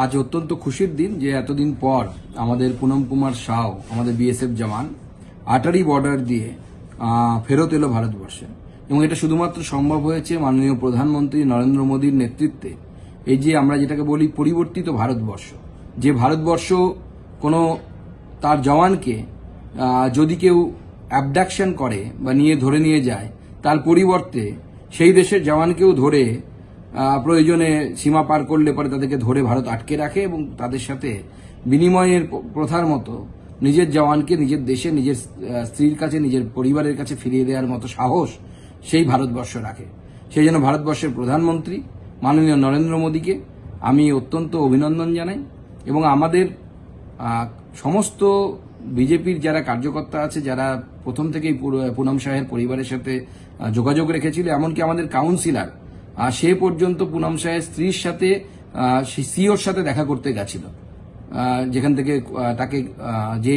আজ অত্যন্ত খুশির দিন যে এতদিন পর আমাদের পুনম কুমার সাউ আমাদের বিএসএফ জওয়ান আটারি বর্ডার দিয়ে ফেরত এলো ভারতবর্ষে এবং এটা শুধুমাত্র সম্ভব হয়েছে মাননীয় প্রধানমন্ত্রী নরেন্দ্র মোদীর নেতৃত্বে। এই যে আমরা যেটাকে বলি পরিবর্তিত ভারতবর্ষ, যে ভারতবর্ষ কোনো তার জওয়ানকে যদি কেউ অ্যাবডাকশন করে বা ধরে নিয়ে যায়, তার পরিবর্তে সেই দেশের জওয়ানকেও ধরে প্রয়োজনে সীমা পার করলে পরে তাদেরকে ধরে ভারত আটকে রাখে এবং তাদের সাথে বিনিময়ের প্রথার মতো নিজের জওয়ানকে নিজের দেশে নিজের স্ত্রীর কাছে নিজের পরিবারের কাছে ফিরিয়ে দেওয়ার মতো সাহস সেই ভারতবর্ষ রাখে। সেই জন্য ভারতবর্ষের প্রধানমন্ত্রী মাননীয় নরেন্দ্র মোদীকে আমি অত্যন্ত অভিনন্দন জানাই এবং আমাদের সমস্ত বিজেপির যারা কার্যকর্তা আছে, যারা প্রথম থেকেই পুনম শাহের পরিবারের সাথে যোগাযোগ রেখেছিল, এমনকি আমাদের কাউন্সিলর সে পর্যন্ত পুনম শাহের স্ত্রীর সাথে সিওর সাথে দেখা করতে গেছিল, যেখান থেকে তাকে যে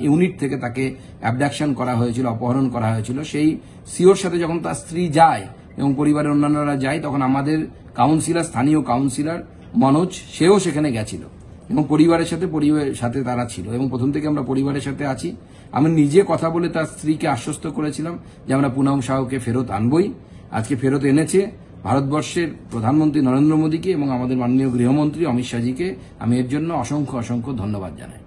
ইউনিট থেকে তাকে অ্যাবডাকশন করা হয়েছিল, অপহরণ করা হয়েছিল, সেই সিওর সাথে যখন তার স্ত্রী যায় এবং পরিবারের অন্যান্যরা যায়, তখন আমাদের কাউন্সিলর, স্থানীয় কাউন্সিলর মনোজ, সেও সেখানে গেছিল এবং পরিবারের সাথে তারা ছিল এবং প্রথম থেকে আমরা পরিবারের সাথে আছি। আমি নিজে কথা বলে তার স্ত্রীকে আশ্বস্ত করেছিলাম যে আমরা পুনম সাউকে ফেরত আনবই। আজকে ফেরত এনেছে ভারতবর্ষের প্রধানমন্ত্রী নরেন্দ্র মোদীকে এবং আমাদের মাননীয় গৃহমন্ত্রী অমিত শাহজিকে আমি এর জন্য অসংখ্য অসংখ্য ধন্যবাদ জানাই।